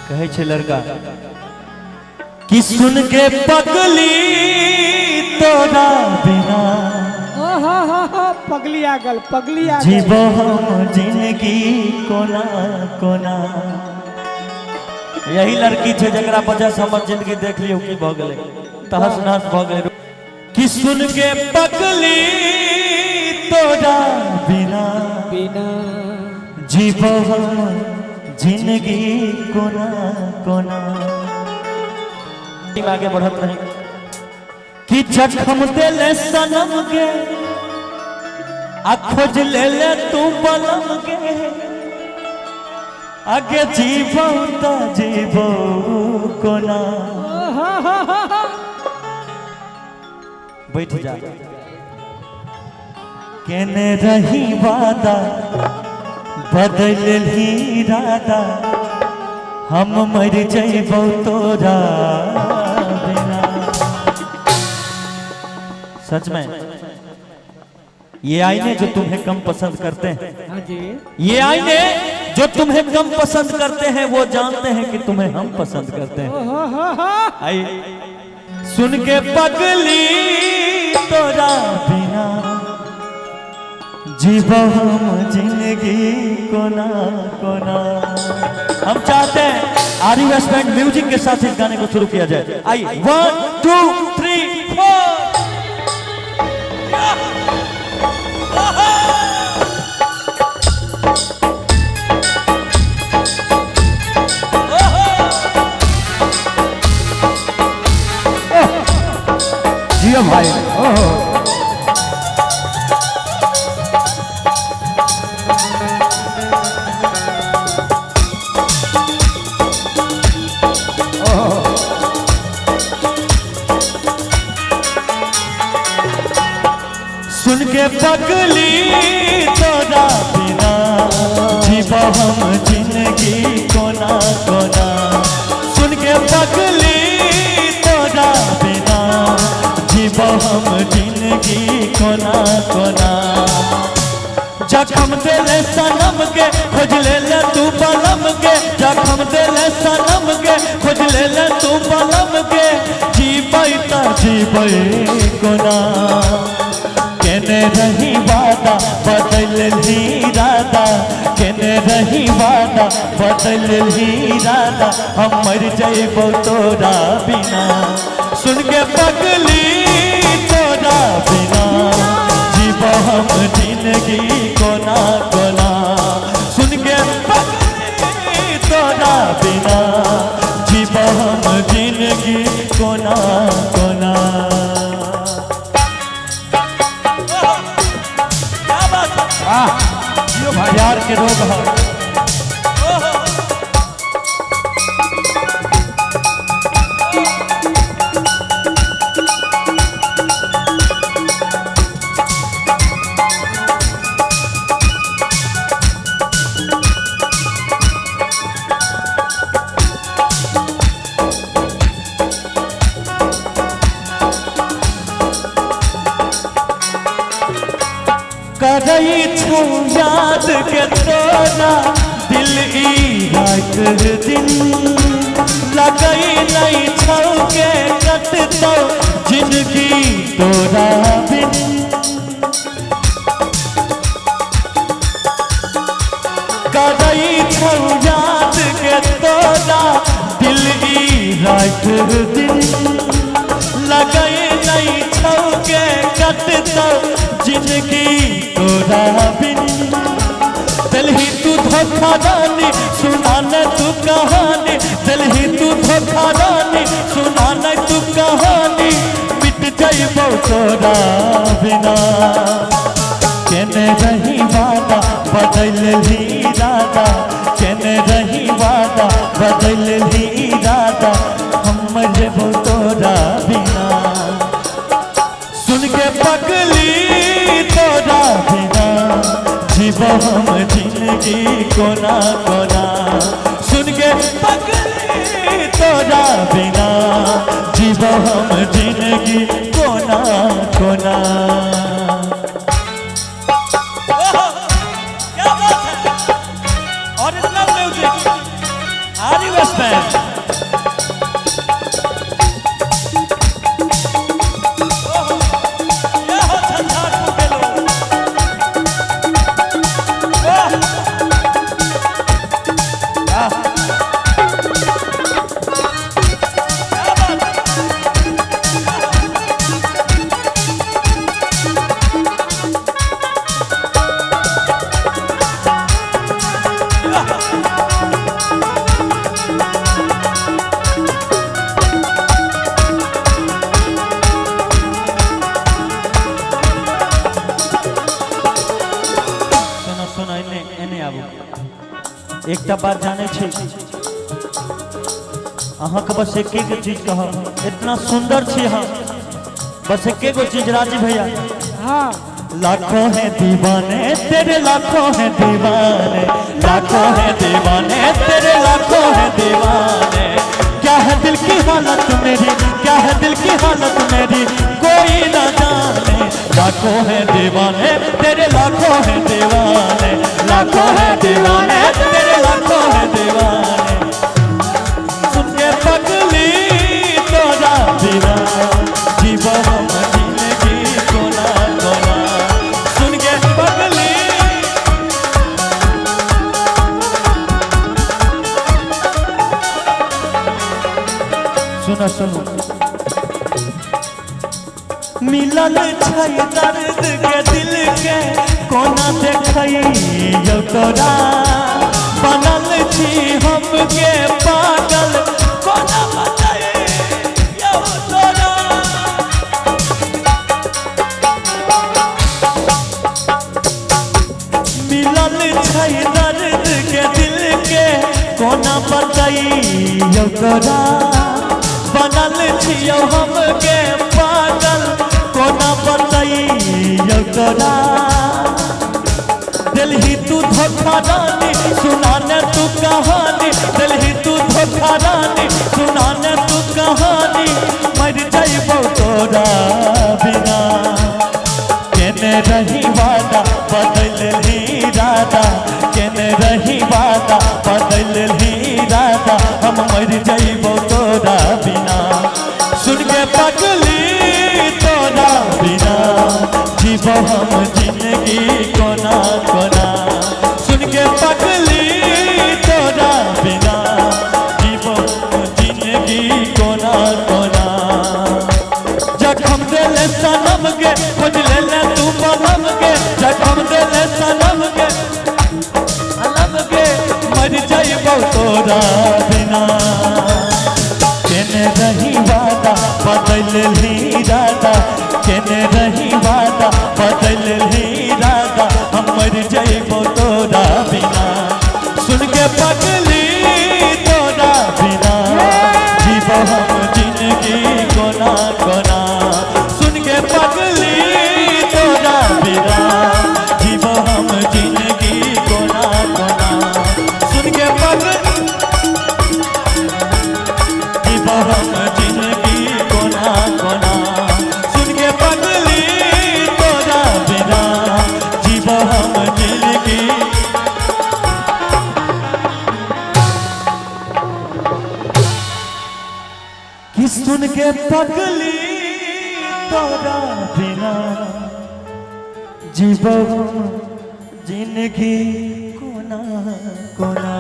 कहे छे लड़का कि सुन के पगली तोरा बिना पगली आ गल जीवो हम जिंदगी कोना कोना। यही लड़की छे जकरा वजह से हमर जिंदगी देख लियो की भ गेलै, तहस नहस भ गेलै। कि सुन के पगली तोरा बिना जीवो हम जिंदगी कोना कोना। आगे बढ़त रही कि जखम दिले सनम के आ खोज ले ले तू बलम के आगे जीवो तो जीवो कोना। बैठ जा केने रही वादा बदल ही इरादा हम मर जइबो तोरा बिना। सच में ये आईने जो तुम्हें कम पसंद करते हैं, ये आईने जो तुम्हें कम पसंद करते हैं वो जानते हैं कि तुम्हें हम पसंद करते हैं। आई सुन के पगली तोरा बिना जीवो हम जिंदगी कोना कोना। हम चाहते हैं आरी वेस्ट बैंड म्यूजिक के साथ इस गाने को शुरू किया जाए। आई 1 2 3 4। जियो भाई सुन के पगली तोरा बिना जीवो हम जिंदगी कोना कोना। सुन के पगली तोरा बिना जीवो हम जिंदगी कोना कोना। जखम दिले सनम के खोज ले ले तू बलम के, जखम दिले सनम के खोज ले ले तू बलम के जीवै ता जीवै कोना। केने रही वादा बदल ही इरादा, केने रही वादा बदल ही इरादा हम मर जइबो तोरा बिना। सुन के पगली तोरा बिना जीवो हम जिंदगी कोना कोना। सुन के पगली तोरा बिना जीवो हम जिंदगी कोना कोना। प्यार के रोग है करई छौ याद के तोरा दिल ई रात दिन लगई नहीं छौ के कटतो जिंदगी तोरा बिन। करई छौ याद के तोरा दिल ई रात दिन लगई नहीं छौ के कटतो जिंदगी तोरा बिन। दिलही तू धोखा रानी सुना न तू कहानी, दिलही तू धोखा रानी सुना न तू कहानी मिट जइबो तोरा बिना। केने रही वादा बदल ही इरादा, केने रही वादा बदल ही इरादा हम मर जइबो तोरा बिना। सुन के पगली तोरा बिना जीवो हम जिंदगी कोना कोना। सुन के पगली तोरा बिना जीवो हम जिंदगी कोना कोना। क्या बात है। और इतना म्यूजिक आर यू स्पैन एकटा बात जाने छी अहाँ के बस एक चीज कह इतना सुंदर छी हम बस एक चीज राजी भैया हाँ लाखों हैं दीवाने तेरे लाखों हैं दीवाने लाखों हैं दीवाने तेरे लाखों हैं दीवाने क्या है दिल की हालत मेरी क्या है दिल की हालत मेरी कोई न जाने लाखों हैं दीवाने तेरे लाखों हैं दीवाने लाखों हैं दीवाने तेरे लाखों हैं दीवाने सुन के पगली तोरा बिना जीवा हम जिंदगी कोना कोना सुन के पगली सुनो सुनो मिलल छै दर्द के दिल के कोना देखियो तोरा बनल छी हम के पागल कोना बताइयो तोरा मिलल छै दर्द के दिल के कोना बताइयो तोरा बनल छियो हम के पागल कोना बताइयो तोरा दिलही तू धोखा रानी सुनाने तू कहानी दिलही तू धोखा रानी सुनाने तू कहानी मर जाइबो तोरा बिना केने रही वादा बदलही इरादा केने रही वादा बदलही इरादा हम मर जाइबो तोरा बिना सुन के पगली तोरा बिना जीवो हम जिंदगी कोना कोना सुन के पगली तोरा बिना जीवो जिंदगी कोना कोना जखम दिल सनम के खोज ले तू बलम के जखम दिल सनम के अलम के मर जाइबो तोरा बिना केने रही वादा बदलही इरादा केने रही वादा बदलही इरादा हम मर जाइबो तोरा बिना सुन के पगली तोरा बिना जीवो हम जिंदगी कोना कोना सुन के पगली तोरा बिना जीवो हम जिंदगी कोना कोना सुन के पगली जीवो हम जिंदगी कोना कोना सुन के पगली तोरा बिना जीवो हम जिंदगी कि सुन के पगली तोरा बिना जीवो हम जिंदगी कोना कोना।